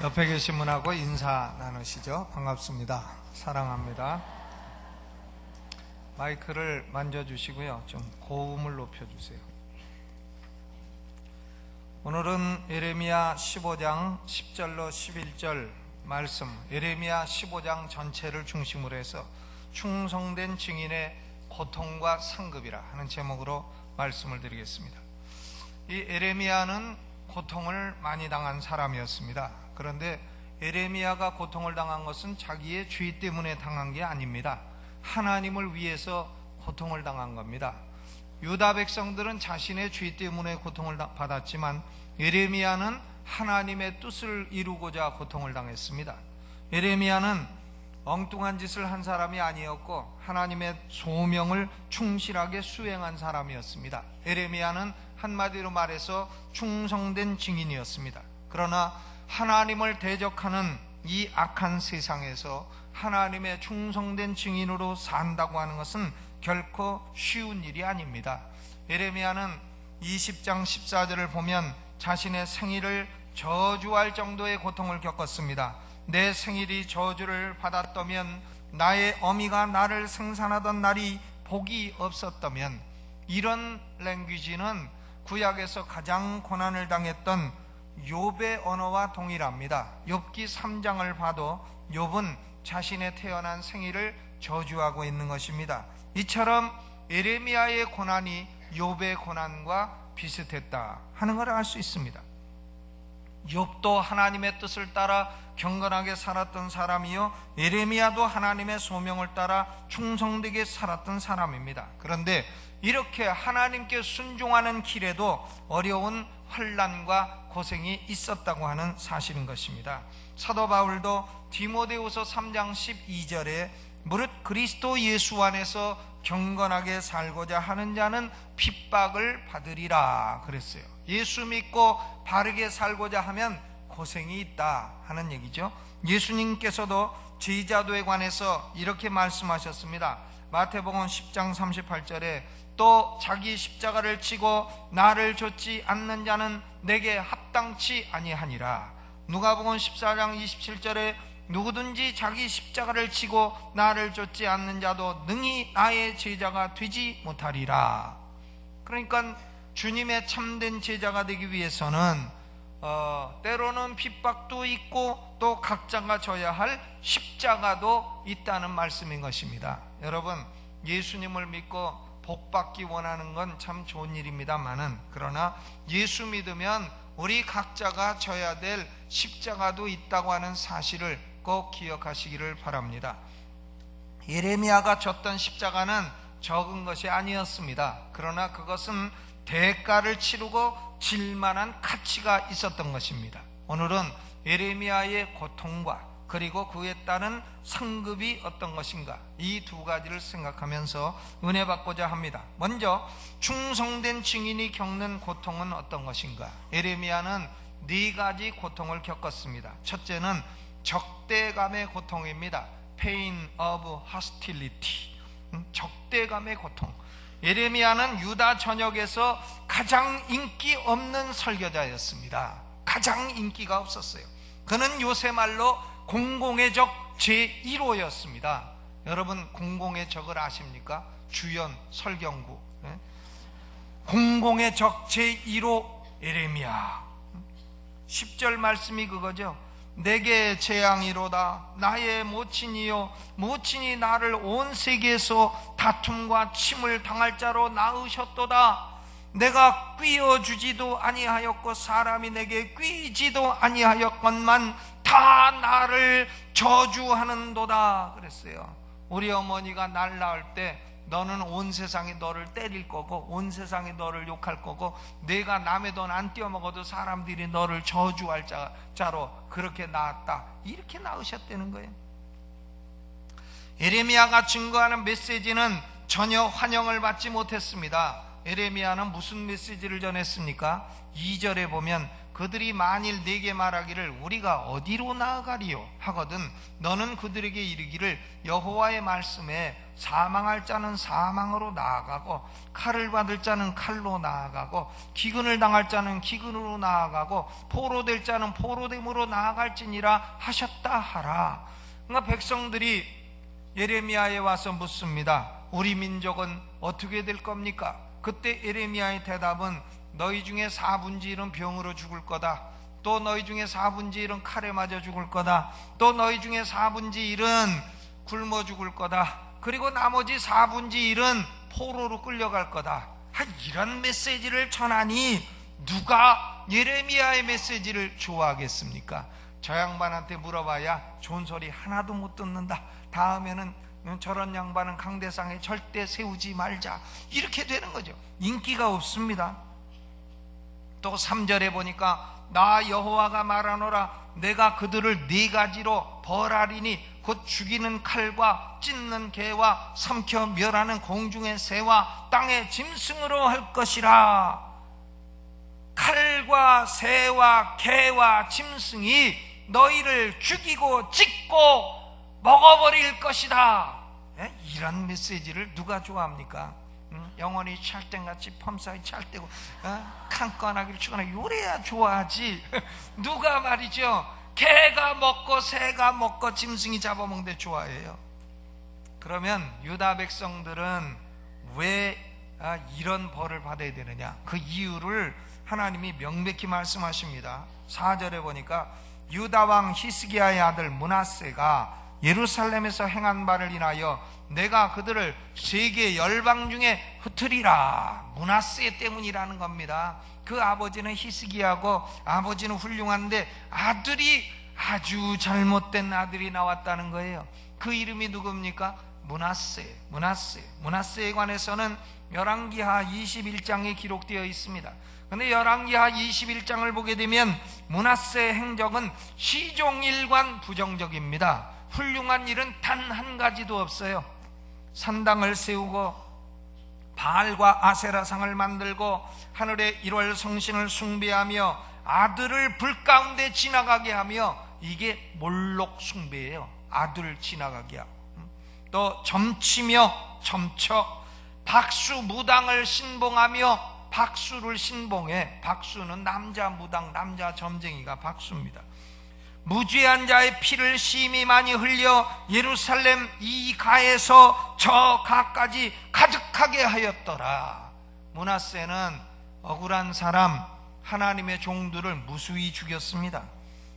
옆에 계신 분하고 인사 나누시죠. 반갑습니다. 사랑합니다. 마이크를 만져주시고요. 좀 고음을 높여주세요. 오늘은 예레미야 15장 10절로 11절 말씀, 예레미야 15장 전체를 중심으로 해서 충성된 증인의 고통과 상급이라 하는 제목으로 말씀을 드리겠습니다. 이 예레미야는 고통을 많이 당한 사람이었습니다. 그런데 예레미야가 고통을 당한 것은 자기의 죄 때문에 당한 게 아닙니다. 하나님을 위해서 고통을 당한 겁니다. 유다 백성들은 자신의 죄 때문에 고통을 받았지만 예레미야는 하나님의 뜻을 이루고자 고통을 당했습니다. 예레미야는 엉뚱한 짓을 한 사람이 아니었고 하나님의 소명을 충실하게 수행한 사람이었습니다. 예레미야는 한마디로 말해서 충성된 증인이었습니다. 그러나 하나님을 대적하는 이 악한 세상에서 하나님의 충성된 증인으로 산다고 하는 것은 결코 쉬운 일이 아닙니다. 예레미야는 20장 14절을 보면 자신의 생일을 저주할 정도의 고통을 겪었습니다. 내 생일이 저주를 받았다면, 나의 어미가 나를 생산하던 날이 복이 없었다면, 이런 랭귀지는 구약에서 가장 고난을 당했던 욥의 언어와 동일합니다. 욥기 3장을 봐도 욥은 자신의 태어난 생일을 저주하고 있는 것입니다. 이처럼 예레미야의 고난이 욥의 고난과 비슷했다 하는 걸 알 수 있습니다. 욥도 하나님의 뜻을 따라 경건하게 살았던 사람이요, 예레미야도 하나님의 소명을 따라 충성되게 살았던 사람입니다. 그런데 이렇게 하나님께 순종하는 길에도 어려운 환난과 고생이 있었다고 하는 사실인 것입니다. 사도 바울도 디모데후서 3장 12절에 무릇 그리스도 예수 안에서 경건하게 살고자 하는 자는 핍박을 받으리라 그랬어요. 예수 믿고 바르게 살고자 하면 고생이 있다 하는 얘기죠. 예수님께서도 제자도에 관해서 이렇게 말씀하셨습니다. 마태복음 10장 38절에 또 자기 십자가를 지고 나를 좇지 않는 자는 내게 합당치 아니하니라. 누가복음 14장 27절에 누구든지 자기 십자가를 지고 나를 좇지 않는 자도 능히 나의 제자가 되지 못하리라. 그러니까 주님의 참된 제자가 되기 위해서는 때로는 핍박도 있고 또 각자가 져야 할 십자가도 있다는 말씀인 것입니다. 여러분, 예수님을 믿고 복받기 원하는 건 참 좋은 일입니다만은, 그러나 예수 믿으면 우리 각자가 져야 될 십자가도 있다고 하는 사실을 꼭 기억하시기를 바랍니다. 예레미야가 졌던 십자가는 적은 것이 아니었습니다. 그러나 그것은 대가를 치르고 질만한 가치가 있었던 것입니다. 오늘은 예레미야의 고통과 그리고 그에 따른 상급이 어떤 것인가, 이 두 가지를 생각하면서 은혜 받고자 합니다. 먼저 충성된 증인이 겪는 고통은 어떤 것인가? 예레미야는 네 가지 고통을 겪었습니다. 첫째는 적대감의 고통입니다. Pain of hostility, 적대감의 고통. 예레미야는 유다 전역에서 가장 인기 없는 설교자였습니다. 가장 인기가 없었어요. 그는 요새 말로 공공의 적 제1호였습니다. 여러분, 공공의 적을 아십니까? 주연, 설경구. 공공의 적 제1호 예레미야. 10절 말씀이 그거죠. 내게 재앙이로다. 나의 모친이요, 모친이 나를 온 세계에서 다툼과 침을 당할 자로 낳으셨도다. 내가 꿰어주지도 아니하였고 사람이 내게 꿰지도 아니하였건만 다 나를 저주하는도다 그랬어요. 우리 어머니가 날 낳을 때 너는 온 세상이 너를 때릴 거고 온 세상이 너를 욕할 거고 내가 남의 돈 안 떼어먹어도 사람들이 너를 저주할 자로 그렇게 낳았다, 이렇게 낳으셨다는 거예요. 예레미야가 증거하는 메시지는 전혀 환영을 받지 못했습니다. 예레미야는 무슨 메시지를 전했습니까? 2절에 보면 그들이 만일 네게 말하기를 우리가 어디로 나아가리요 하거든 너는 그들에게 이르기를 여호와의 말씀에 사망할 자는 사망으로 나아가고 칼을 받을 자는 칼로 나아가고 기근을 당할 자는 기근으로 나아가고 포로될 자는 포로됨으로 나아갈지니라 하셨다 하라. 그러니까 백성들이 예레미야에 와서 묻습니다. 우리 민족은 어떻게 될 겁니까? 그때 예레미야의 대답은 너희 중에 4분의 1은 병으로 죽을 거다. 또 너희 중에 4분의 1은 칼에 맞아 죽을 거다. 또 너희 중에 4분의 1은 굶어 죽을 거다. 그리고 나머지 4분의 1은 포로로 끌려갈 거다. 이런 메시지를 전하니 누가 예레미야의 메시지를 좋아하겠습니까? 저 양반한테 물어봐야 좋은 소리 하나도 못 듣는다. 다음에는 저런 양반은 강대상에 절대 세우지 말자. 이렇게 되는 거죠. 인기가 없습니다. 또 3절에 보니까 나 여호와가 말하노라 내가 그들을 4가지로 벌하리니 곧 죽이는 칼과 찢는 개와 삼켜 멸하는 공중의 새와 땅의 짐승으로 할 것이라. 칼과 새와 개와 짐승이 너희를 죽이고 찢고 먹어버릴 것이다. 이런 메시지를 누가 좋아합니까? 영원히 찰땡같이 펌사이 찰때고 칸건하기를 추구하나 요래야 좋아하지. 누가 말이죠 개가 먹고 새가 먹고 짐승이 잡아먹는데 좋아해요. 그러면 유다 백성들은 왜 이런 벌을 받아야 되느냐, 그 이유를 하나님이 명백히 말씀하십니다. 4절에 보니까 유다 왕 히스기야의 아들 므낫세가 예루살렘에서 행한 바를 인하여 내가 그들을 세계 열방 중에 흩으리라. 므낫세 때문이라는 겁니다. 그 아버지는 히스기야고 아버지는 훌륭한데 아들이 아주 잘못된 아들이 나왔다는 거예요. 그 이름이 누굽니까? 므낫세. 므낫세에 관해서는 열왕기하 21장에 기록되어 있습니다. 그런데 열왕기하 21장을 보게 되면 므낫세의 행적은 시종일관 부정적입니다. 훌륭한 일은 단 한 가지도 없어요. 산당을 세우고 바알과 아세라상을 만들고 하늘의 1월 성신을 숭배하며 아들을 불 가운데 지나가게 하며, 이게 몰록 숭배예요. 아들 지나가게 하고, 또 점치며 점쳐 박수 무당을 신봉하며 박수를 신봉해. 박수는 남자 무당, 남자 점쟁이가 박수입니다. 무죄한 자의 피를 심히 많이 흘려 예루살렘 이 가에서 저 가까지 가득하게 하였더라. 므낫세는 억울한 사람, 하나님의 종들을 무수히 죽였습니다.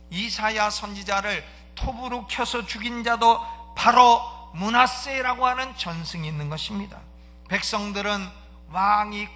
이사야 선지자를 톱으로 켜서 죽인 자도 바로 므낫세라고 하는 전승이 있는 것입니다. 백성들은 왕이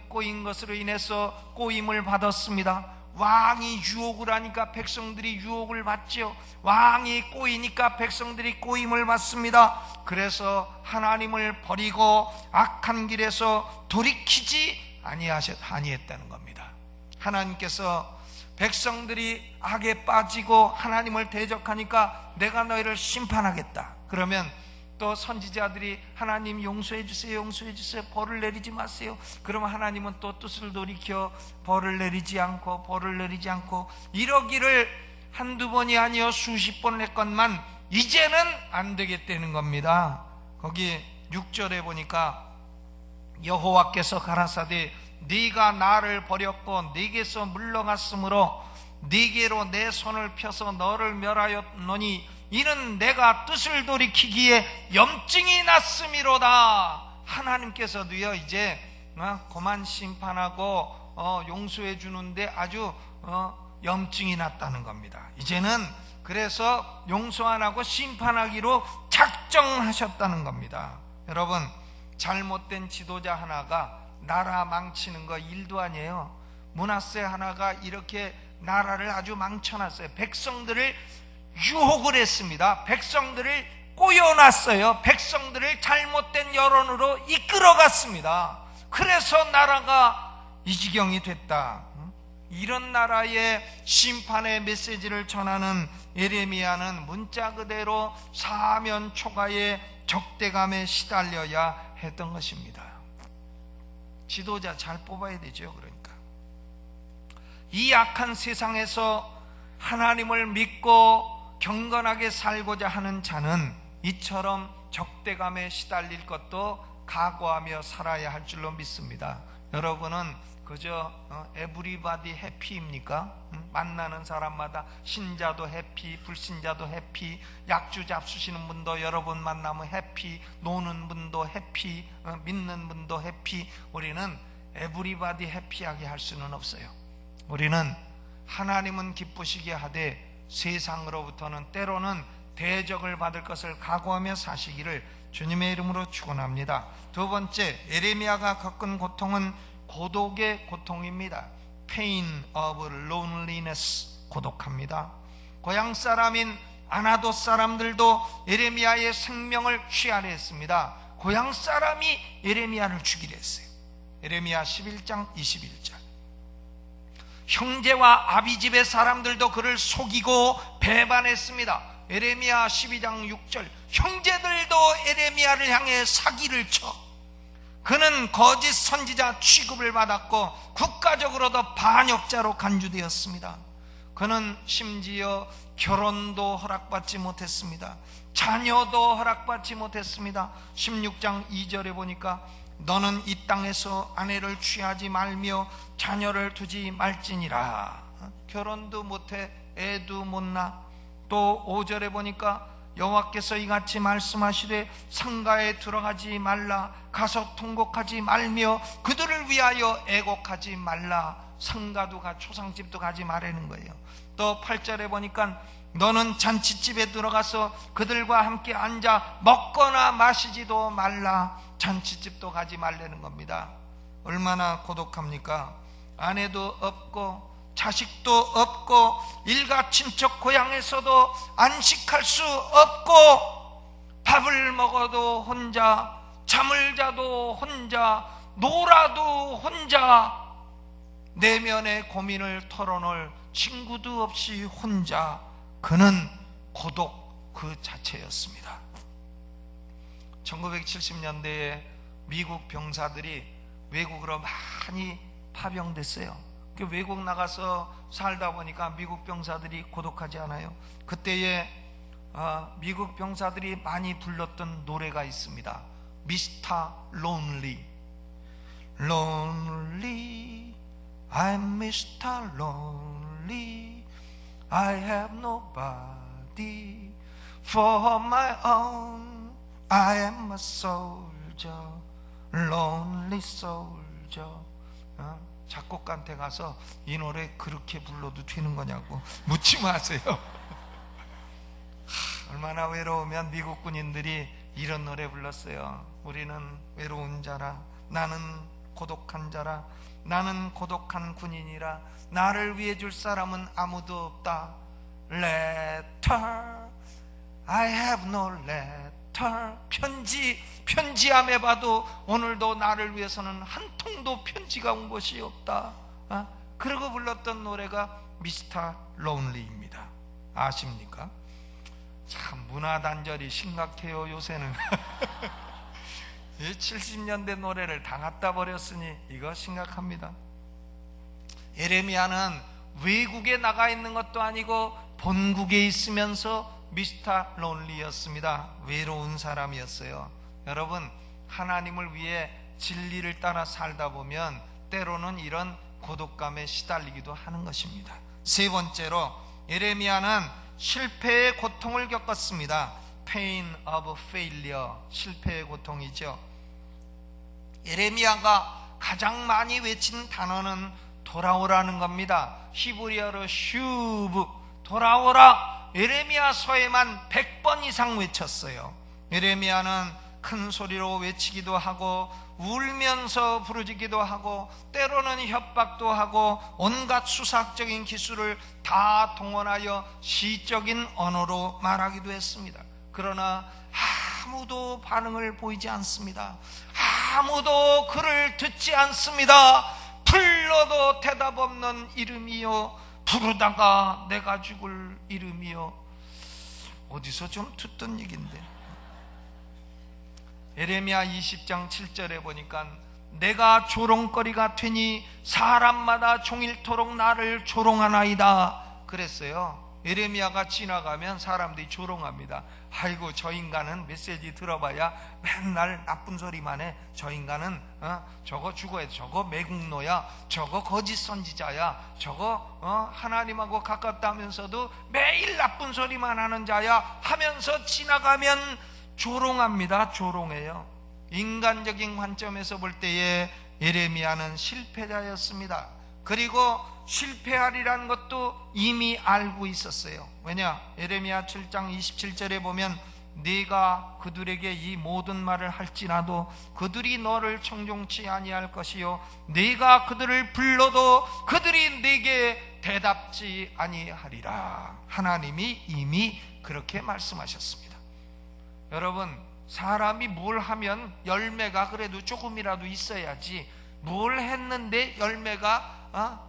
꼬인 것으로 인해서 꼬임을 받았습니다. 왕이 유혹을 하니까 백성들이 유혹을 받죠. 왕이 꼬이니까 백성들이 꼬임을 받습니다. 그래서 하나님을 버리고 악한 길에서 돌이키지 아니했다는 겁니다. 하나님께서 백성들이 악에 빠지고 하나님을 대적하니까 내가 너희를 심판하겠다. 그러면 또 선지자들이 하나님 용서해 주세요, 용서해 주세요, 벌을 내리지 마세요. 그러면 하나님은 또 뜻을 돌이켜 벌을 내리지 않고 이러기를 한두 번이 아니요 수십 번 했건만 이제는 안 되겠다는 겁니다. 거기 6절에 보니까 여호와께서 가라사대 네가 나를 버렸고 네게서 물러갔으므로 네게로 내 손을 펴서 너를 멸하였노니 이는 내가 뜻을 돌이키기에 염증이 났음이로다. 하나님께서도요 이제 그만 심판하고 용서해 주는데 아주 염증이 났다는 겁니다. 이제는 그래서 용서 안 하고 심판하기로 작정하셨다는 겁니다. 여러분, 잘못된 지도자 하나가 나라 망치는 거 일도 아니에요. 므낫세 하나가 이렇게 나라를 아주 망쳐놨어요. 백성들을 유혹을 했습니다. 백성들을 꼬여놨어요. 백성들을 잘못된 여론으로 이끌어갔습니다. 그래서 나라가 이 지경이 됐다. 이런 나라의 심판의 메시지를 전하는 예레미야는 문자 그대로 사면 초가의 적대감에 시달려야 했던 것입니다. 지도자 잘 뽑아야 되죠. 그러니까 이 악한 세상에서 하나님을 믿고 경건하게 살고자 하는 자는 이처럼 적대감에 시달릴 것도 각오하며 살아야 할 줄로 믿습니다. 여러분은 그저 에브리바디 해피입니까? 만나는 사람마다 신자도 해피, 불신자도 해피, 약주 잡수시는 분도 여러분 만나면 해피, 노는 분도 해피, 믿는 분도 해피. 우리는 에브리바디 해피하게 할 수는 없어요. 우리는 하나님은 기쁘시게 하되 세상으로부터는 때로는 대적을 받을 것을 각오하며 사시기를 주님의 이름으로 축원합니다. 두 번째, 예레미야가 겪은 고통은 고독의 고통입니다. Pain of loneliness, 고독합니다. 고향 사람인 아나도 사람들도 예레미야의 생명을 취하려 했습니다. 고향 사람이 예레미야를 죽이려 했어요. 예레미야 11장 21절. 형제와 아비집의 사람들도 그를 속이고 배반했습니다. 예레미야 12장 6절. 형제들도 예레미야를 향해 사기를 쳐 그는 거짓 선지자 취급을 받았고 국가적으로도 반역자로 간주되었습니다. 그는 심지어 결혼도 허락받지 못했습니다. 자녀도 허락받지 못했습니다. 16장 2절에 보니까 너는 이 땅에서 아내를 취하지 말며 자녀를 두지 말지니라. 결혼도 못해, 애도 못 낳아. 또 5절에 보니까 여호와께서 이같이 말씀하시되 상가에 들어가지 말라, 가서 통곡하지 말며 그들을 위하여 애곡하지 말라. 상가도 초상집도 가지 말라는 거예요. 또 8절에 보니까 너는 잔치집에 들어가서 그들과 함께 앉아 먹거나 마시지도 말라. 잔치집도 가지 말라는 겁니다. 얼마나 고독합니까? 아내도 없고 자식도 없고 일가 친척 고향에서도 안식할 수 없고 밥을 먹어도 혼자, 잠을 자도 혼자, 놀아도 혼자, 내면의 고민을 털어놓을 친구도 없이 혼자. 그는 고독 그 자체였습니다. 1970년대에 미국 병사들이 외국으로 많이 파병됐어요. 외국 나가서 살다 보니까 미국 병사들이 고독하지 않아요? 그때에 미국 병사들이 많이 불렀던 노래가 있습니다. 미스터 론리. Lonely, I'm Mr. Lonely. I have nobody for my own. I am a soldier, lonely soldier. 작곡가한테 가서 이 노래 그렇게 불러도 되는 거냐고 묻지 마세요. 얼마나 외로우면 미국 군인들이 이런 노래 불렀어요. 우리는 외로운 자라, 나는 고독한 자라, 나는 고독한 군인이라, 나를 위해 줄 사람은 아무도 없다. Letter, I have no letter. 편지함에 봐도 오늘도 나를 위해서는 한 통도 편지가 온 것이 없다. 그러고 불렀던 노래가 미스터 론리입니다. 아십니까? 참 문화단절이 심각해요 요새는. 70년대 노래를 다 갖다 버렸으니 이거 심각합니다. 예레미야는 외국에 나가 있는 것도 아니고 본국에 있으면서 미스터 론리였습니다. 외로운 사람이었어요. 여러분, 하나님을 위해 진리를 따라 살다 보면 때로는 이런 고독감에 시달리기도 하는 것입니다. 세 번째로 예레미야는 실패의 고통을 겪었습니다. Pain of failure, 실패의 고통이죠. 예레미야가 가장 많이 외친 단어는 돌아오라는 겁니다. 히브리어로 슈브, 돌아오라. 예레미야서에만 100번 이상 외쳤어요. 예레미야는 큰 소리로 외치기도 하고 울면서 부르짖기도 하고 때로는 협박도 하고 온갖 수사학적인 기술을 다 동원하여 시적인 언어로 말하기도 했습니다. 그러나 아무도 반응을 보이지 않습니다. 아무도 그를 듣지 않습니다. 불러도 대답 없는 이름이요, 부르다가 내가 죽을 이름이요. 어디서 좀 듣던 얘기인데. 예레미야 20장 7절에 보니까 내가 조롱거리가 되니 사람마다 종일토록 나를 조롱하나이다 그랬어요. 예레미야가 지나가면 사람들이 조롱합니다. 아이고, 저 인간은 메시지 들어봐야 맨날 나쁜 소리만 해. 저 인간은 저거 죽어야 돼. 저거 매국노야. 저거 거짓 선지자야. 저거 하나님하고 가깝다면서도 매일 나쁜 소리만 하는 자야 하면서 지나가면 조롱합니다. 조롱해요. 인간적인 관점에서 볼 때에 예레미야는 실패자였습니다. 그리고 실패하리라는 것도 이미 알고 있었어요. 왜냐? 예레미야 7장 27절에 보면 네가 그들에게 이 모든 말을 할지라도 그들이 너를 청종치 아니할 것이요 네가 그들을 불러도 그들이 네게 대답지 아니하리라. 하나님이 이미 그렇게 말씀하셨습니다. 여러분, 사람이 뭘 하면 열매가 그래도 조금이라도 있어야지, 뭘 했는데 열매가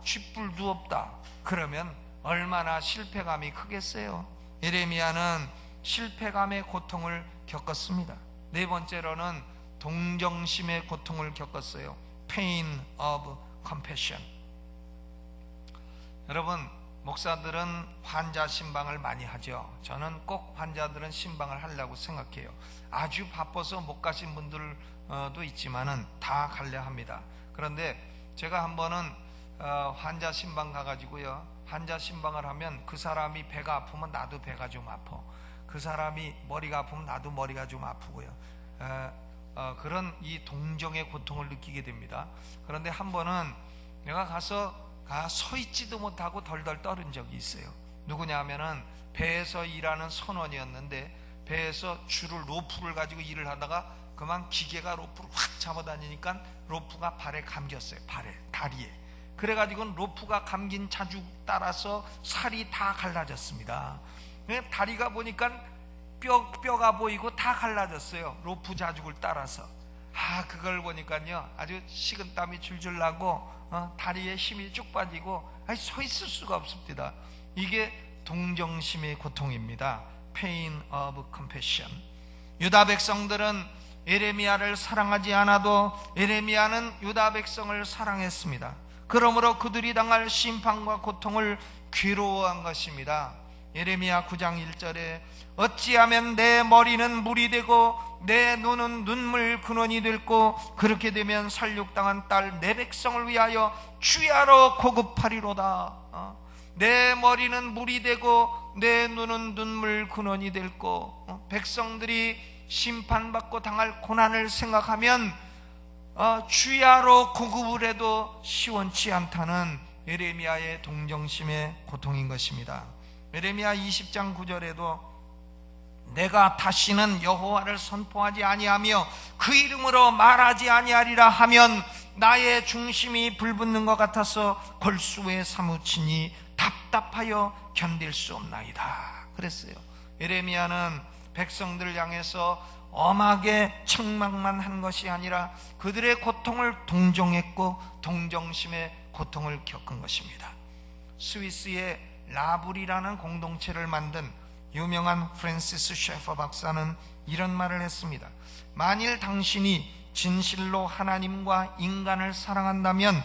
쥐뿔도 없다 그러면 얼마나 실패감이 크겠어요. 예레미야는 실패감의 고통을 겪었습니다. 네 번째로는 동정심의 고통을 겪었어요. Pain of compassion. 여러분, 목사들은 환자 신방을 많이 하죠. 저는 꼭 환자들은 신방을 하려고 생각해요. 아주 바빠서 못 가신 분들도 있지만은 다 가려 합니다. 그런데 제가 한 번은 환자 신방 가가지고요, 환자 신방을 하면 그 사람이 배가 아프면 나도 배가 좀 아파, 그 사람이 머리가 아프면 나도 머리가 좀 아프고요. 그런 이 동정의 고통을 느끼게 됩니다. 그런데 한 번은 내가 가서 서 있지도 못하고 덜덜 떨은 적이 있어요. 누구냐 하면은 배에서 일하는 선원이었는데 배에서 로프를 가지고 일을 하다가 그만 기계가 로프를 확 잡아다니니까 로프가 발에 감겼어요. 다리에. 그래가지고 로프가 감긴 자죽 따라서 살이 다 갈라졌습니다. 다리가 보니까 뼈가 보이고 다 갈라졌어요. 로프 자죽을 따라서. 그걸 보니까요, 아주 식은땀이 줄줄 나고 다리에 힘이 쭉 빠지고 서 있을 수가 없습니다. 이게 동정심의 고통입니다. Pain of compassion. 유다 백성들은 예레미야를 사랑하지 않아도 예레미야는 유다 백성을 사랑했습니다. 그러므로 그들이 당할 심판과 고통을 괴로워한 것입니다. 예레미야 9장 1절에 어찌하면 내 머리는 물이 되고 내 눈은 눈물 근원이 됐고 그렇게 되면 살육당한 딸 내 백성을 위하여 주야로 고급하리로다. 내 머리는 물이 되고 내 눈은 눈물 근원이 됐고, 백성들이 심판받고 당할 고난을 생각하면 주야로 고급을 해도 시원치 않다는 예레미야의 동정심의 고통인 것입니다. 예레미야 20장 9절에도 내가 다시는 여호와를 선포하지 아니하며 그 이름으로 말하지 아니하리라 하면 나의 중심이 불붙는 것 같아서 골수에 사무치니 답답하여 견딜 수 없나이다 그랬어요. 예레미야는 백성들을 향해서 엄하게 책망만 한 것이 아니라 그들의 고통을 동정했고 동정심의 고통을 겪은 것입니다. 스위스의 라불이라는 공동체를 만든 유명한 프랜시스 셰퍼 박사는 이런 말을 했습니다. 만일 당신이 진실로 하나님과 인간을 사랑한다면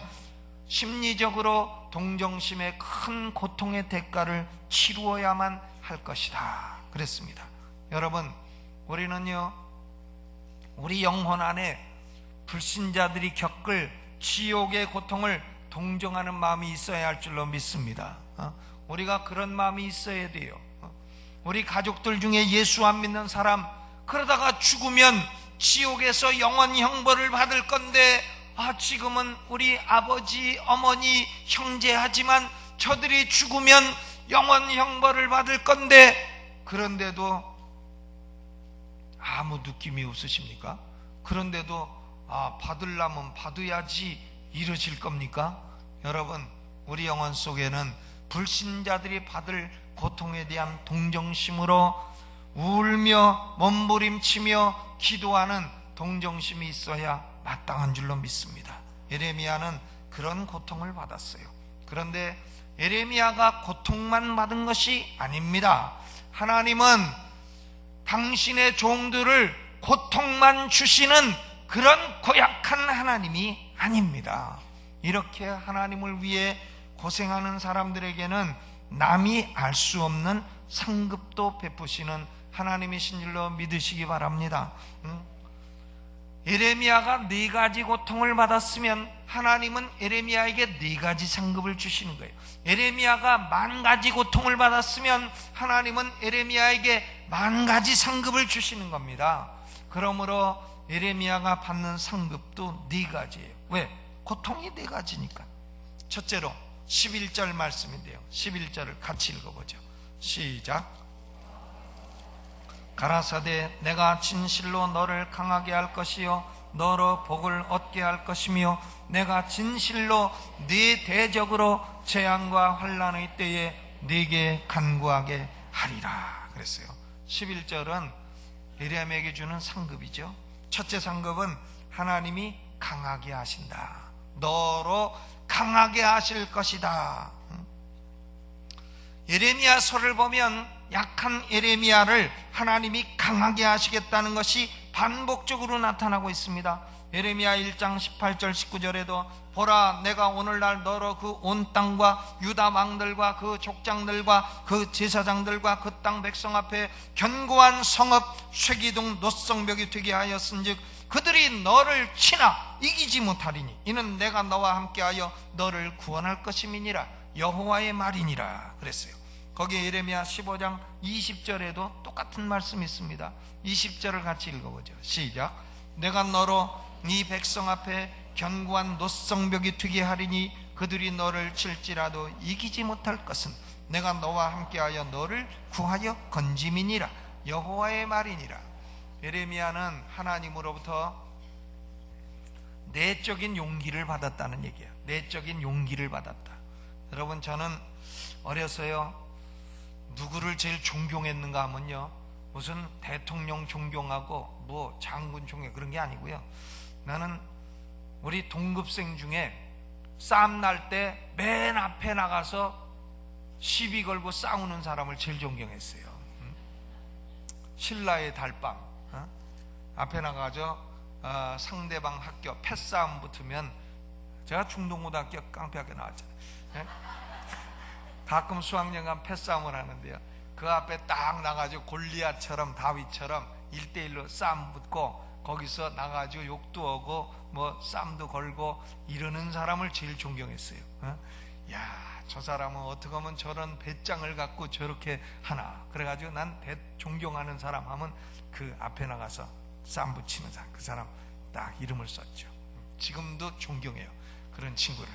심리적으로 동정심의 큰 고통의 대가를 치루어야만 할 것이다 그랬습니다. 여러분, 우리는요, 우리 영혼 안에 불신자들이 겪을 지옥의 고통을 동정하는 마음이 있어야 할 줄로 믿습니다. 우리가 그런 마음이 있어야 돼요. 우리 가족들 중에 예수 안 믿는 사람, 그러다가 죽으면 지옥에서 영원 형벌을 받을 건데 지금은 우리 아버지, 어머니, 형제 하지만 저들이 죽으면 영원 형벌을 받을 건데, 그런데도 아무 느낌이 없으십니까? 그런데도 받으려면 받아야지 이러실 겁니까? 여러분, 우리 영혼 속에는 불신자들이 받을 고통에 대한 동정심으로 울며 몸부림치며 기도하는 동정심이 있어야 마땅한 줄로 믿습니다. 예레미야는 그런 고통을 받았어요. 그런데 예레미야가 고통만 받은 것이 아닙니다. 하나님은 당신의 종들을 고통만 주시는 그런 고약한 하나님이 아닙니다. 이렇게 하나님을 위해 고생하는 사람들에게는 남이 알 수 없는 상급도 베푸시는 하나님이신 줄로 믿으시기 바랍니다. 에레미야가 4가지 고통을 받았으면 하나님은 에레미야에게 4가지 상급을 주시는 거예요. 에레미야가 10,000가지 고통을 받았으면 하나님은 에레미야에게 10,000가지 상급을 주시는 겁니다. 그러므로 에레미야가 받는 상급도 4가지예요. 왜? 고통이 4가지니까. 첫째로 11절 말씀인데요, 11절을 같이 읽어보죠. 시작. 가라사대 내가 진실로 너를 강하게 할 것이요 너로 복을 얻게 할 것이며 내가 진실로 네 대적으로 재앙과 환난의 때에 네게 간구하게 하리라 그랬어요. 11절은 에레미야에게 주는 상급이죠. 첫째 상급은 하나님이 강하게 하신다. 너로 강하게 하실 것이다. 에레미야서를 보면 약한 에레미야를 하나님이 강하게 하시겠다는 것이 반복적으로 나타나고 있습니다. 에레미야 1장 18절 19절에도 보라 내가 오늘날 너로 그 온 땅과 유다 왕들과 그 족장들과 그 제사장들과 그 땅 백성 앞에 견고한 성읍 쇠기둥 노성벽이 되게 하였은즉 그들이 너를 치나 이기지 못하리니 이는 내가 너와 함께하여 너를 구원할 것임이니라 여호와의 말이니라 그랬어요. 거기에 에레미야 15장 20절에도 똑같은 말씀이 있습니다. 20절을 같이 읽어보죠. 시작. 내가 너로 네 백성 앞에 견고한 노성벽이 되게 하리니 그들이 너를 칠지라도 이기지 못할 것은 내가 너와 함께하여 너를 구하여 건짐이니라 여호와의 말이니라. 에레미야는 하나님으로부터 내적인 용기를 받았다는 얘기예요. 내적인 용기를 받았다. 여러분, 저는 어려서요 누구를 제일 존경했는가 하면요 무슨 대통령 존경하고 뭐 장군 존경 그런 게 아니고요, 나는 우리 동급생 중에 싸움 날 때 맨 앞에 나가서 시비 걸고 싸우는 사람을 제일 존경했어요. 신라의 달빵 앞에 나가서 상대방 학교 패싸움 붙으면, 제가 중동고등학교 깡패학교 나왔잖아요. 가끔 수학여행 가면 패싸움을 하는데요, 그 앞에 딱 나가지고 골리앗처럼 다윗처럼 1대1로 싸움 붙고 거기서 나가지고 욕도 하고 뭐 싸움도 걸고 이러는 사람을 제일 존경했어요. 야, 저 사람은 어떻게 하면 저런 배짱을 갖고 저렇게 하나. 그래가지고 난 존경하는 사람 하면 그 앞에 나가서 싸움 붙이는 사람, 그 사람 딱 이름을 썼죠. 지금도 존경해요, 그런 친구를.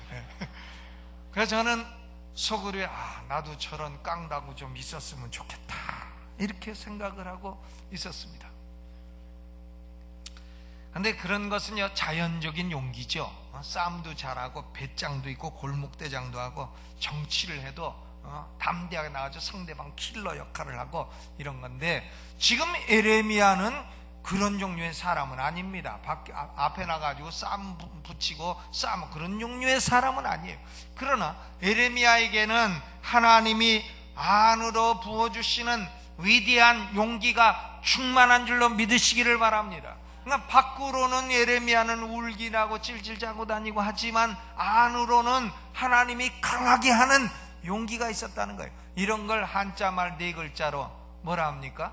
그래서 저는 속으로 나도 저런 깡다구 좀 있었으면 좋겠다 이렇게 생각을 하고 있었습니다. 근데 그런 것은요 자연적인 용기죠. 싸움도 잘하고 배짱도 있고 골목대장도 하고 정치를 해도 담대하게 나가서 상대방 킬러 역할을 하고 이런 건데, 지금 에레미야는 그런 종류의 사람은 아닙니다. 앞에 나가지고 싸움 붙이고 싸움 그런 종류의 사람은 아니에요. 그러나 에레미야에게는 하나님이 안으로 부어주시는 위대한 용기가 충만한 줄로 믿으시기를 바랍니다. 그러니까 밖으로는 에레미야는 울기나고 찔찔 짜고 다니고 하지만 안으로는 하나님이 강하게 하는 용기가 있었다는 거예요. 이런 걸 한자말 4글자로 뭐라 합니까?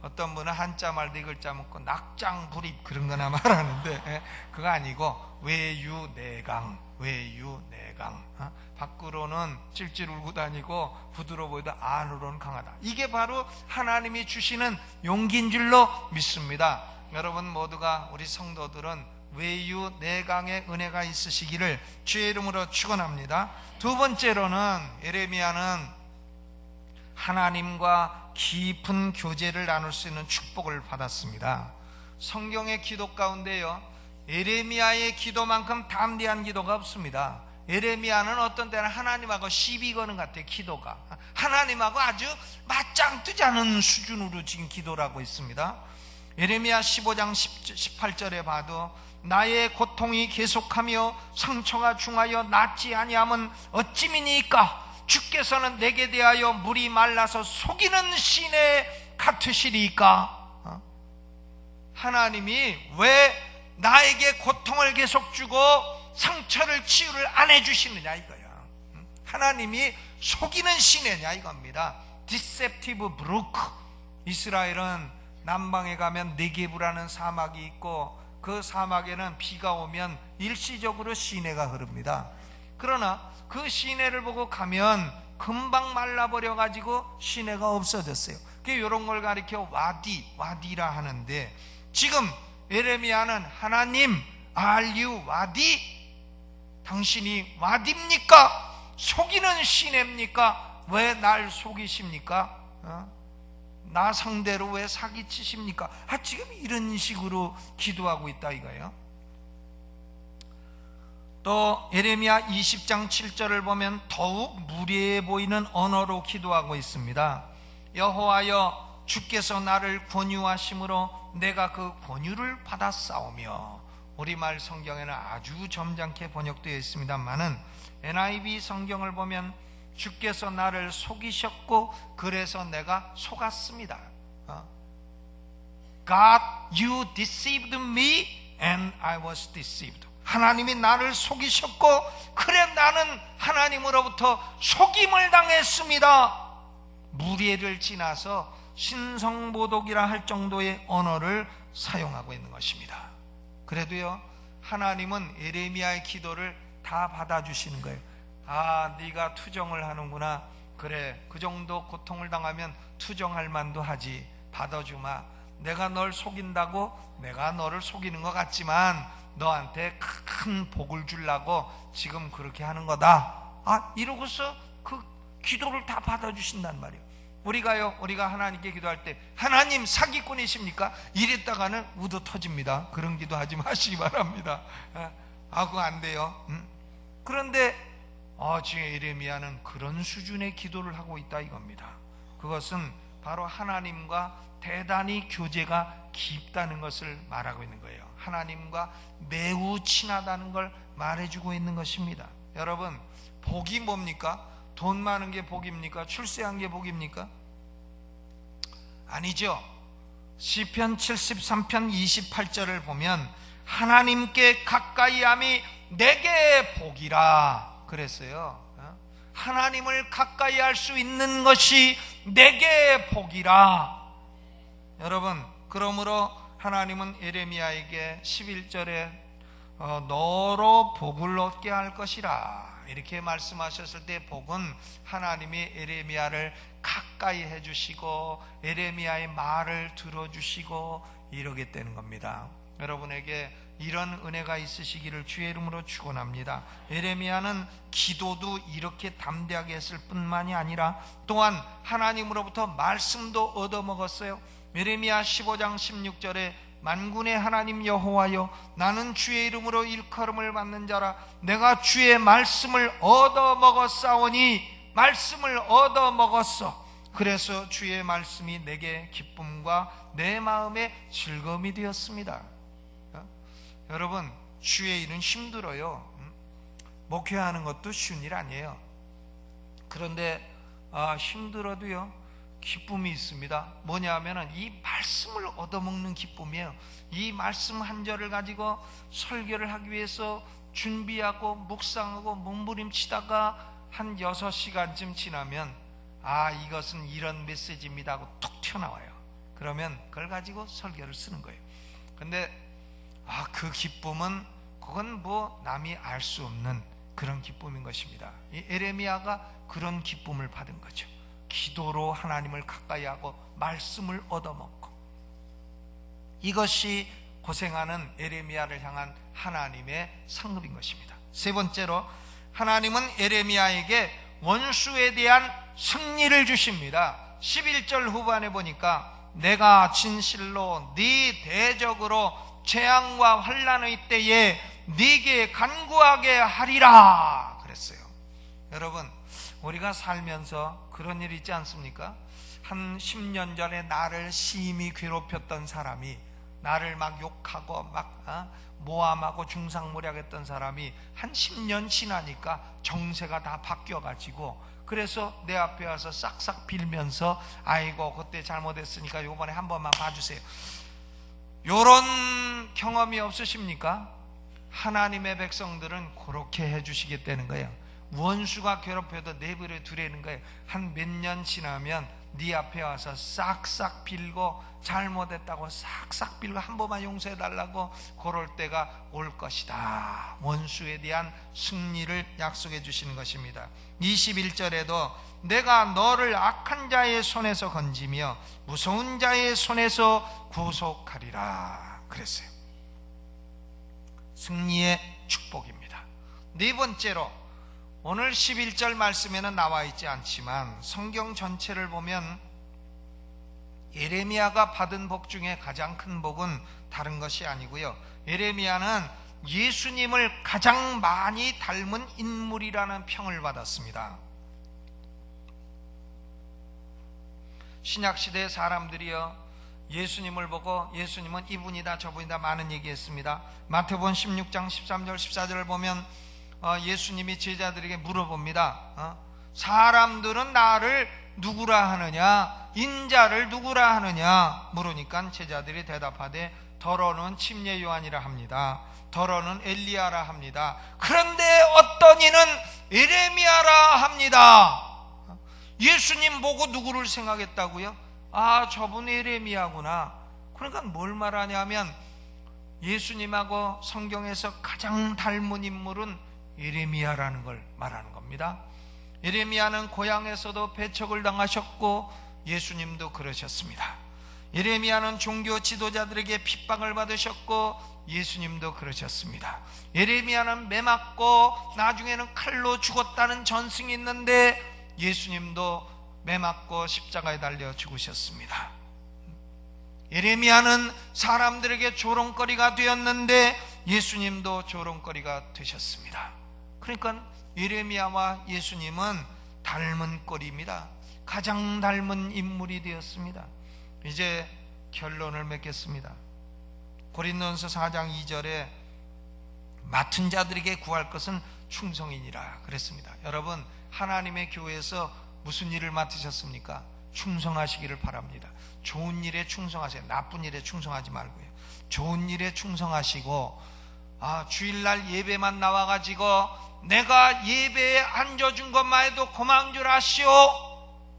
어떤 분은 한자말 4글자 묶고 낙장불입 그런 거나 말하는데, 그거 아니고 외유내강, 외유내강. 밖으로는 찔찔 울고 다니고 부드러워 보이다 안으로는 강하다. 이게 바로 하나님이 주시는 용기인 줄로 믿습니다. 여러분 모두가, 우리 성도들은 외유내강의 은혜가 있으시기를 주의 이름으로 축원합니다. 두 번째로는 에레미야는 하나님과 깊은 교제를 나눌 수 있는 축복을 받았습니다. 성경의 기도 가운데요 에레미야의 기도만큼 담대한 기도가 없습니다. 에레미야는 어떤 때는 하나님하고 시비 거는 것 같아요. 기도가 하나님하고 아주 맞짱 뜨지 않은 수준으로 지금 기도를 하고 있습니다. 에레미야 15장 18절에 봐도 나의 고통이 계속하며 상처가 중하여 낫지 아니함은 어찌미니까 주께서는 내게 대하여 물이 말라서 속이는 시내 같으시리까. 하나님이 왜 나에게 고통을 계속 주고 상처를 치유를 안 해주시느냐 이거야. 하나님이 속이는 신이냐 이겁니다. 디셉티브 브루크. 이스라엘은 남방에 가면 네게브라는 사막이 있고 그 사막에는 비가 오면 일시적으로 시내가 흐릅니다. 그러나 그 시내를 보고 가면 금방 말라버려 가지고 시내가 없어졌어요. 이런 걸 가리켜 와디라 하는데, 지금 예레미야는 하나님, are you 와디? 당신이 와디입니까? 속이는 시내입니까? 왜 날 속이십니까? 나 상대로 왜 사기치십니까? 지금 이런 식으로 기도하고 있다 이거예요. 또 예레미야 20장 7절을 보면 더욱 무례해 보이는 언어로 기도하고 있습니다. 여호와여, 주께서 나를 권유하심으로 내가 그 권유를 받았사오며. 우리말 성경에는 아주 점잖게 번역되어 있습니다만은 NIV 성경을 보면 주께서 나를 속이셨고 그래서 내가 속았습니다. God, you deceived me and I was deceived. 하나님이 나를 속이셨고 그래 나는 하나님으로부터 속임을 당했습니다. 무례를 지나서 신성모독이라 할 정도의 언어를 사용하고 있는 것입니다. 그래도요, 하나님은 예레미야의 기도를 다 받아주시는 거예요. 네가 투정을 하는구나. 그래, 그 정도 고통을 당하면 투정할 만도 하지. 받아주마. 내가 널 속인다고 내가 너를 속이는 것 같지만 너한테 큰 복을 주려고 지금 그렇게 하는 거다. 이러고서 그 기도를 다 받아주신단 말이에요. 우리가 하나님께 기도할 때 하나님 사기꾼이십니까? 이랬다가는 우도 터집니다. 그런 기도 하지 마시기 바랍니다. 그거 안 돼요. 그런데 지금 예레미야는 그런 수준의 기도를 하고 있다 이겁니다. 그것은 바로 하나님과 대단히 교제가 깊다는 것을 말하고 있는 거예요. 하나님과 매우 친하다는 걸 말해주고 있는 것입니다. 여러분, 복이 뭡니까? 돈 많은 게 복입니까? 출세한 게 복입니까? 아니죠. 시편 73편 28절을 보면 하나님께 가까이함이 내게 복이라 그랬어요. 하나님을 가까이 할 수 있는 것이 내게 복이라. 여러분, 그러므로 하나님은 예레미야에게 11절에 너로 복을 얻게 할 것이라 이렇게 말씀하셨을 때, 복은 하나님이 예레미야를 가까이 해주시고 예레미야의 말을 들어주시고 이러게 되는 겁니다. 여러분에게 이런 은혜가 있으시기를 주의 이름으로 축원합니다. 예레미야는 기도도 이렇게 담대하게 했을 뿐만이 아니라 또한 하나님으로부터 말씀도 얻어먹었어요. 예레미야 15장 16절에 만군의 하나님 여호와여, 나는 주의 이름으로 일컬음을 받는 자라. 내가 주의 말씀을 얻어먹었사오니, 말씀을 얻어먹었어. 그래서 주의 말씀이 내게 기쁨과 내 마음의 즐거움이 되었습니다. 여러분, 주의 일은 힘들어요. 목회하는 것도 쉬운 일 아니에요. 그런데 힘들어도요, 기쁨이 있습니다. 뭐냐면은 이 말씀을 얻어먹는 기쁨이에요. 이 말씀 한 절을 가지고 설교를 하기 위해서 준비하고 묵상하고 몸부림치다가 한 6시간쯤 지나면 이것은 이런 메시지입니다 하고 툭 튀어나와요. 그러면 그걸 가지고 설교를 쓰는 거예요. 근데 그 기쁨은 그건 남이 알 수 없는 그런 기쁨인 것입니다. 이 예레미야가 그런 기쁨을 받은 거죠. 기도로 하나님을 가까이 하고 말씀을 얻어먹고, 이것이 고생하는 예레미야를 향한 하나님의 상급인 것입니다. 세 번째로, 하나님은 예레미야에게 원수에 대한 승리를 주십니다. 11절 후반에 보니까 내가 진실로 네 대적으로 재앙과 환난의 때에 네게 간구하게 하리라 그랬어요. 여러분, 우리가 살면서 그런 일 있지 않습니까? 한 10년 전에 나를 심히 괴롭혔던 사람이, 나를 막 욕하고 막 모함하고 중상모략했던 사람이 한 10년 지나니까 정세가 다 바뀌어가지고, 그래서 내 앞에 와서 싹싹 빌면서 아이고 그때 잘못했으니까 이번에 한 번만 봐주세요. 요런 경험이 없으십니까? 하나님의 백성들은 그렇게 해주시겠다는 거예요. 원수가 괴롭혀도 내버려 두라는 거예요. 한 몇 년 지나면 네 앞에 와서 싹싹 빌고, 잘못했다고 싹싹 빌고 한 번만 용서해달라고 그럴 때가 올 것이다. 원수에 대한 승리를 약속해 주시는 것입니다. 21절에도 내가 너를 악한 자의 손에서 건지며 무서운 자의 손에서 구속하리라 그랬어요. 승리의 축복입니다. 네 번째로, 오늘 11절 말씀에는 나와 있지 않지만 성경 전체를 보면 예레미야가 받은 복 중에 가장 큰 복은 다른 것이 아니고요, 예레미야는 예수님을 가장 많이 닮은 인물이라는 평을 받았습니다. 신약시대 사람들이요, 예수님을 보고 예수님은 이분이다 저분이다 많은 얘기했습니다. 마태복음 16장 13절 14절을 보면 예수님이 제자들에게 물어봅니다. 사람들은 나를 누구라 하느냐, 인자를 누구라 하느냐 물으니까 제자들이 대답하되 더러는 침례 요한이라 합니다. 더러는 엘리야라 합니다. 그런데 어떤 이는 예레미야라 합니다. 예수님 보고 누구를 생각했다고요? 아, 저분 예레미야구나. 그러니까 뭘 말하냐면 예수님하고 성경에서 가장 닮은 인물은 예레미야라는 걸 말하는 겁니다. 예레미야는 고향에서도 배척을 당하셨고 예수님도 그러셨습니다. 예레미야는 종교 지도자들에게 핍박을 받으셨고 예수님도 그러셨습니다. 예레미야는 매 맞고 나중에는 칼로 죽었다는 전승이 있는데 예수님도 매 맞고 십자가에 달려 죽으셨습니다. 예레미야는 사람들에게 조롱거리가 되었는데 예수님도 조롱거리가 되셨습니다. 그러니까 예레미야와 예수님은 닮은 꼴입니다. 가장 닮은 인물이 되었습니다. 이제 결론을 맺겠습니다. 고린도전서 4장 2절에 맡은 자들에게 구할 것은 충성이니라 그랬습니다. 여러분, 하나님의 교회에서 무슨 일을 맡으셨습니까? 충성하시기를 바랍니다. 좋은 일에 충성하세요. 나쁜 일에 충성하지 말고요. 좋은 일에 충성하시고, 주일날 예배만 나와가지고 내가 예배에 앉아준 것만 해도 고마운 줄 아시오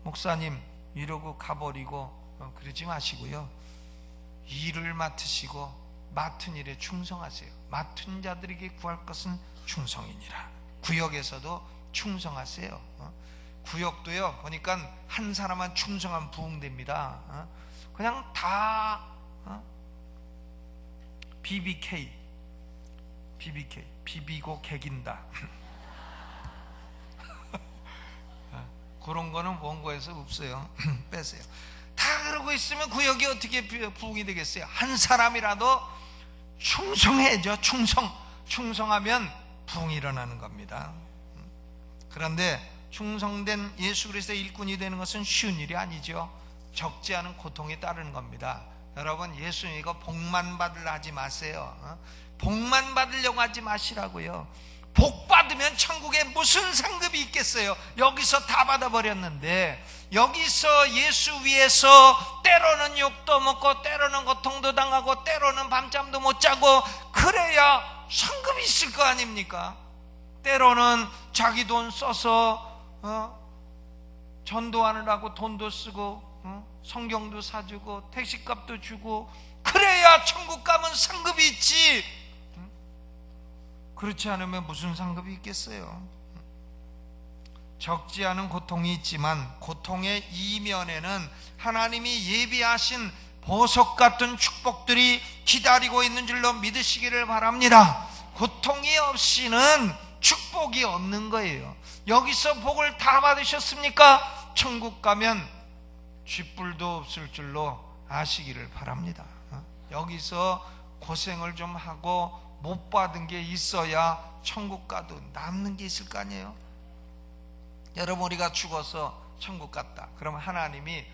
목사님 이러고 가버리고 그러지 마시고요, 일을 맡으시고 맡은 일에 충성하세요. 맡은 자들에게 구할 것은 충성이니라. 구역에서도 충성하세요. 구역도요, 보니까 한 사람만 충성하면 부흥됩니다. 그냥 다 BBK 비비고 개긴다. 그런 거는 원고에서 없어요. 빼세요. 다 그러고 있으면 구역이 어떻게 부흥이 되겠어요? 한 사람이라도 충성해야죠. 충성하면 부흥이 일어나는 겁니다. 그런데 충성된 예수 그리스도의 일꾼이 되는 것은 쉬운 일이 아니죠. 적지 않은 고통이 따르는 겁니다. 여러분, 예수님 이거 복만 받으려 하지 마세요. 복만 받으려고 하지 마시라고요. 복 받으면 천국에 무슨 상급이 있겠어요? 여기서 다 받아버렸는데, 여기서 예수 위에서 때로는 욕도 먹고 때로는 고통도 당하고 때로는 밤잠도 못 자고 그래야 상급이 있을 거 아닙니까? 때로는 자기 돈 써서 전도하느라고 돈도 쓰고 성경도 사주고 택시값도 주고 그래야 천국 가면 상급이 있지. 그렇지 않으면 무슨 상급이 있겠어요? 적지 않은 고통이 있지만 고통의 이면에는 하나님이 예비하신 보석 같은 축복들이 기다리고 있는 줄로 믿으시기를 바랍니다. 고통이 없이는 축복이 없는 거예요. 여기서 복을 다 받으셨습니까? 천국 가면 쥐뿔도 없을 줄로 아시기를 바랍니다. 여기서 고생을 좀 하고 못 받은 게 있어야 천국 가도 남는 게 있을 거 아니에요? 여러분, 우리가 죽어서 천국 갔다 그러면 하나님이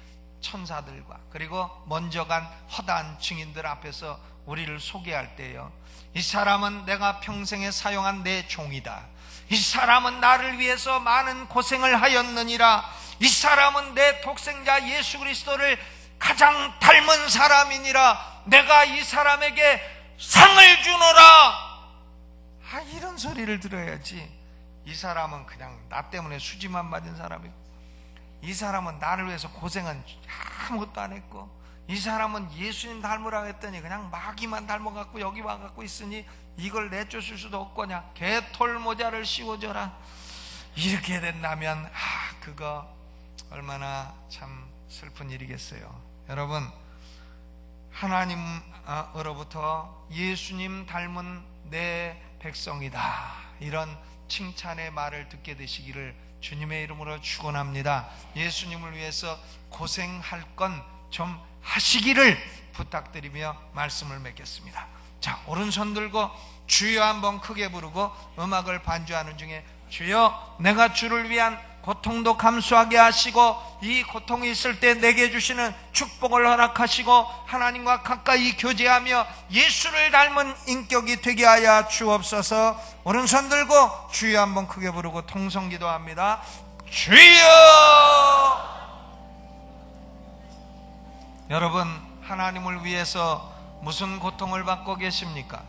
천사들과 그리고 먼저 간 허다한 증인들 앞에서 우리를 소개할 때요, 이 사람은 내가 평생에 사용한 내 종이다. 이 사람은 나를 위해서 많은 고생을 하였느니라. 이 사람은 내 독생자 예수 그리스도를 가장 닮은 사람이니라 내가 이 사람에게 상을 주노라. 이런 소리를 들어야지. 이 사람은 그냥 나 때문에 수지만 맞은 사람이고, 이 사람은 나를 위해서 고생은 아무것도 안 했고, 이 사람은 예수님 닮으라고 했더니 그냥 마귀만 닮아갖고 여기 와갖고 있으니 이걸 내쫓을 수도 없거냐. 개털 모자를 씌워줘라. 이렇게 된다면 그거 얼마나 참 슬픈 일이겠어요. 여러분, 하나님으로부터 예수님 닮은 내 백성이다, 이런 칭찬의 말을 듣게 되시기를 주님의 이름으로 축원합니다. 예수님을 위해서 고생할 건 좀 하시기를 부탁드리며 말씀을 맺겠습니다. 자, 오른손 들고 주여 한번 크게 부르고 음악을 반주하는 중에, 주여 내가 주를 위한 고통도 감수하게 하시고 이 고통이 있을 때 내게 주시는 축복을 허락하시고 하나님과 가까이 교제하며 예수를 닮은 인격이 되게 하여 주옵소서. 오른손 들고 주여 한번 크게 부르고 통성 기도합니다. 주여! 여러분, 하나님을 위해서 무슨 고통을 받고 계십니까?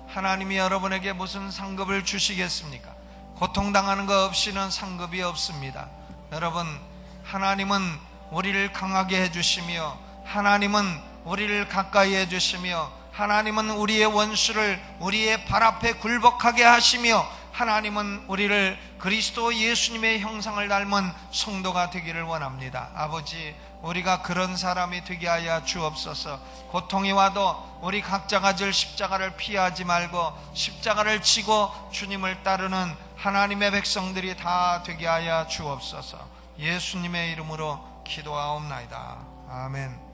하나님이 여러분에게 무슨 상급을 주시겠습니까? 고통당하는 것 없이는 상급이 없습니다. 여러분, 하나님은 우리를 강하게 해주시며, 하나님은 우리를 가까이 해주시며, 하나님은 우리의 원수를 우리의 발 앞에 굴복하게 하시며, 하나님은 우리를 그리스도 예수님의 형상을 닮은 성도가 되기를 원합니다. 아버지, 우리가 그런 사람이 되게 하여 주옵소서. 고통이 와도 우리 각자가 질 십자가를 피하지 말고 십자가를 지고 주님을 따르는 하나님의 백성들이 다 되게 하여 주옵소서. 예수님의 이름으로 기도하옵나이다. 아멘.